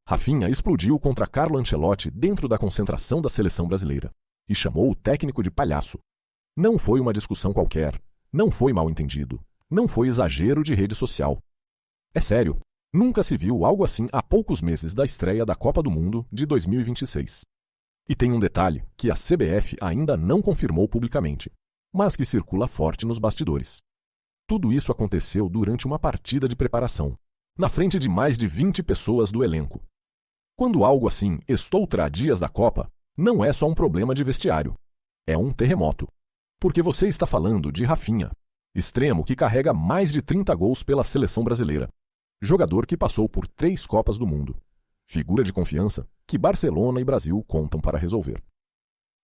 Rafinha explodiu contra Carlo Ancelotti dentro da concentração da seleção brasileira e chamou o técnico de palhaço. Não foi uma discussão qualquer, não foi mal-entendido, não foi exagero de rede social. É sério, nunca se viu algo assim há poucos meses da estreia da Copa do Mundo de 2026. E tem um detalhe que a CBF ainda não confirmou publicamente, mas que circula forte nos bastidores. Tudo isso aconteceu durante uma partida de preparação, na frente de mais de 20 pessoas do elenco. Quando algo assim estoutra a dias da Copa, não é só um problema de vestiário. É um terremoto. Porque você está falando de Rafinha, extremo que carrega mais de 30 gols pela seleção brasileira. Jogador que passou por 3 Copas do Mundo. Figura de confiança que Barcelona e Brasil contam para resolver.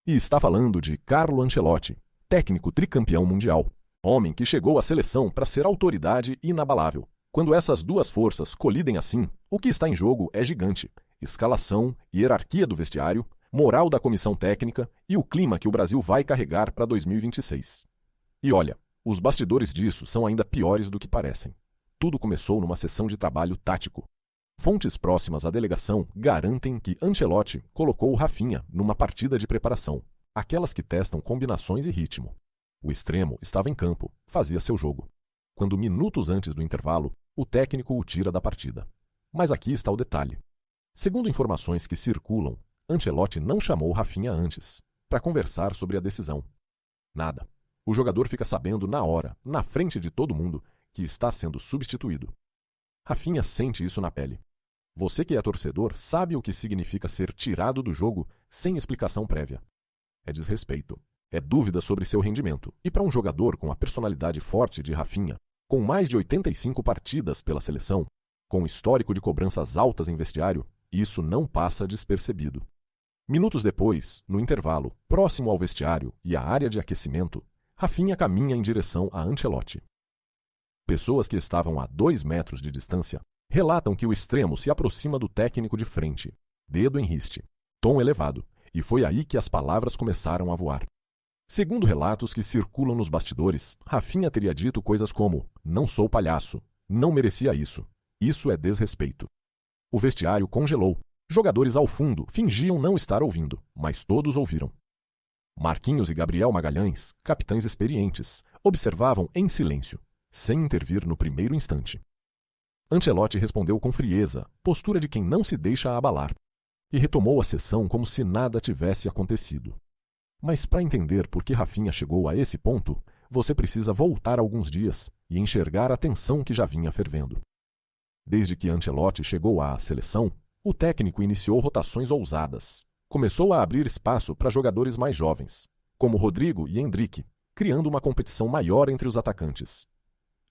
E está falando de Carlo Ancelotti, técnico tricampeão mundial. Homem que chegou à seleção para ser autoridade inabalável. Quando essas duas forças colidem assim, o que está em jogo é gigante. Escalação, hierarquia do vestiário, moral da comissão técnica e o clima que o Brasil vai carregar para 2026. E olha, os bastidores disso são ainda piores do que parecem. Tudo começou numa sessão de trabalho tático. Fontes próximas à delegação garantem que Ancelotti colocou o Rafinha numa partida de preparação, aquelas que testam combinações e ritmo. O extremo estava em campo, fazia seu jogo. Quando minutos antes do intervalo, o técnico o tira da partida. Mas aqui está o detalhe. Segundo informações que circulam, Ancelotti não chamou o Rafinha antes, para conversar sobre a decisão. Nada. O jogador fica sabendo na hora, na frente de todo mundo, que está sendo substituído. Rafinha sente isso na pele. Você que é torcedor sabe o que significa ser tirado do jogo sem explicação prévia. É desrespeito. É dúvida sobre seu rendimento. E para um jogador com a personalidade forte de Rafinha, com mais de 85 partidas pela seleção, com histórico de cobranças altas em vestiário, isso não passa despercebido. Minutos depois, no intervalo, próximo ao vestiário e à área de aquecimento, Rafinha caminha em direção a Ancelotti. Pessoas que estavam a 2 metros de distância relatam que o extremo se aproxima do técnico de frente, dedo em riste, tom elevado, e foi aí que as palavras começaram a voar. Segundo relatos que circulam nos bastidores, Rafinha teria dito coisas como: "Não sou palhaço, não merecia isso, isso é desrespeito." O vestiário congelou. Jogadores ao fundo fingiam não estar ouvindo, mas todos ouviram. Marquinhos e Gabriel Magalhães, capitães experientes, observavam em silêncio, sem intervir no primeiro instante. Ancelotti respondeu com frieza, postura de quem não se deixa abalar, e retomou a sessão como se nada tivesse acontecido. Mas para entender por que Rafinha chegou a esse ponto, você precisa voltar alguns dias e enxergar a tensão que já vinha fervendo. Desde que Ancelotti chegou à seleção, o técnico iniciou rotações ousadas. Começou a abrir espaço para jogadores mais jovens, como Rodrigo e Endrique, criando uma competição maior entre os atacantes.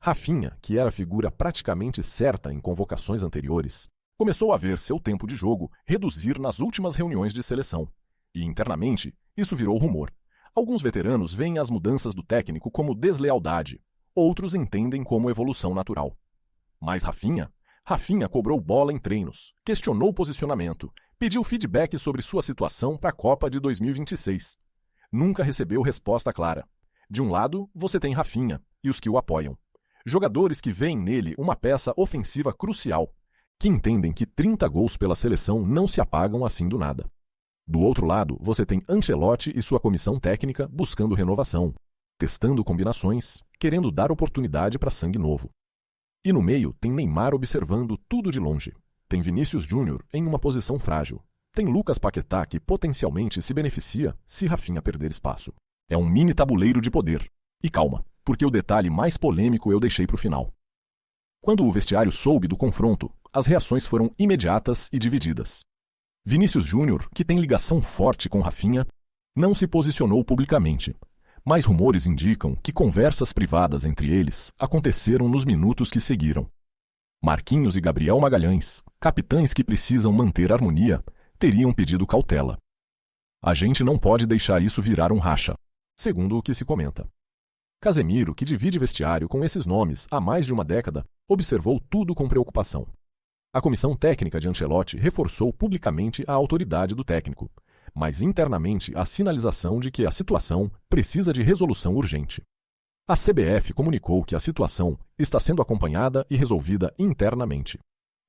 Rafinha, que era figura praticamente certa em convocações anteriores, começou a ver seu tempo de jogo reduzir nas últimas reuniões de seleção. E internamente, isso virou rumor. Alguns veteranos veem as mudanças do técnico como deslealdade, outros entendem como evolução natural. Mas Rafinha cobrou bola em treinos, questionou o posicionamento, pediu feedback sobre sua situação para a Copa de 2026. Nunca recebeu resposta clara. De um lado, você tem Rafinha e os que o apoiam. Jogadores que veem nele uma peça ofensiva crucial, que entendem que 30 gols pela seleção não se apagam assim do nada. Do outro lado, você tem Ancelotti e sua comissão técnica buscando renovação, testando combinações, querendo dar oportunidade para sangue novo. E no meio tem Neymar observando tudo de longe. Tem Vinícius Júnior em uma posição frágil. Tem Lucas Paquetá que potencialmente se beneficia se Rafinha perder espaço. É um mini tabuleiro de poder. E calma, porque o detalhe mais polêmico eu deixei para o final. Quando o vestiário soube do confronto, as reações foram imediatas e divididas. Vinícius Júnior, que tem ligação forte com Rafinha, não se posicionou publicamente, mas rumores indicam que conversas privadas entre eles aconteceram nos minutos que seguiram. Marquinhos e Gabriel Magalhães, capitães que precisam manter harmonia, teriam pedido cautela. A gente não pode deixar isso virar um racha, segundo o que se comenta. Casemiro, que divide vestiário com esses nomes há mais de uma década, observou tudo com preocupação. A comissão técnica de Ancelotti reforçou publicamente a autoridade do técnico, mas internamente a sinalização de que a situação precisa de resolução urgente. A CBF comunicou que a situação está sendo acompanhada e resolvida internamente.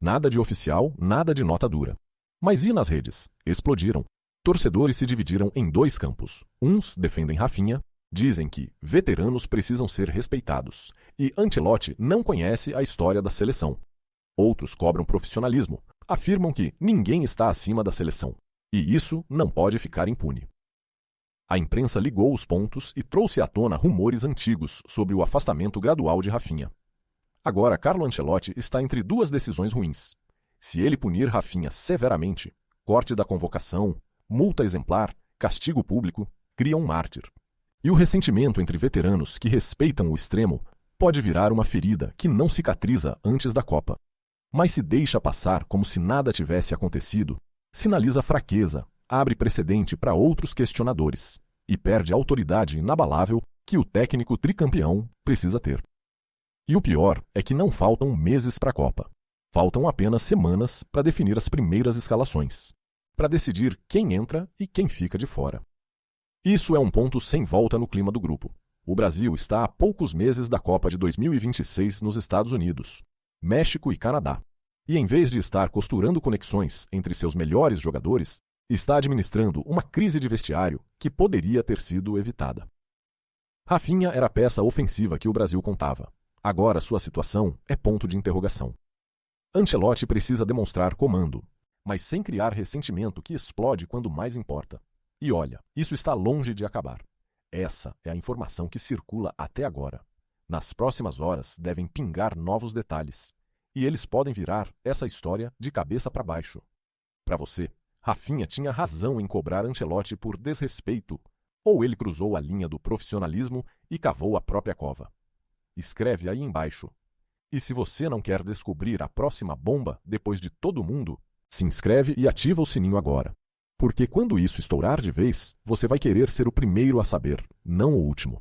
Nada de oficial, nada de nota dura. Mas e nas redes? Explodiram. Torcedores se dividiram em dois campos. Uns defendem Rafinha, dizem que veteranos precisam ser respeitados e Ancelotti não conhece a história da seleção. Outros cobram profissionalismo, afirmam que ninguém está acima da seleção e isso não pode ficar impune. A imprensa ligou os pontos e trouxe à tona rumores antigos sobre o afastamento gradual de Rafinha. Agora, Carlo Ancelotti está entre duas decisões ruins. Se ele punir Rafinha severamente, corte da convocação, multa exemplar, castigo público, cria um mártir. E o ressentimento entre veteranos que respeitam o extremo pode virar uma ferida que não cicatriza antes da Copa. Mas se deixa passar como se nada tivesse acontecido, sinaliza fraqueza, abre precedente para outros questionadores e perde a autoridade inabalável que o técnico tricampeão precisa ter. E o pior é que não faltam meses para a Copa. Faltam apenas semanas para definir as primeiras escalações, para decidir quem entra e quem fica de fora. Isso é um ponto sem volta no clima do grupo. O Brasil está a poucos meses da Copa de 2026 nos Estados Unidos, México e Canadá. E em vez de estar costurando conexões entre seus melhores jogadores, está administrando uma crise de vestiário que poderia ter sido evitada. Rafinha era a peça ofensiva que o Brasil contava. Agora sua situação é ponto de interrogação. Ancelotti precisa demonstrar comando, mas sem criar ressentimento que explode quando mais importa. E olha, isso está longe de acabar. Essa é a informação que circula até agora. Nas próximas horas devem pingar novos detalhes, e eles podem virar essa história de cabeça para baixo. Para você, Rafinha tinha razão em cobrar Ancelotti por desrespeito, ou ele cruzou a linha do profissionalismo e cavou a própria cova? Escreve aí embaixo. E se você não quer descobrir a próxima bomba depois de todo mundo, se inscreve e ativa o sininho agora. Porque quando isso estourar de vez, você vai querer ser o primeiro a saber, não o último.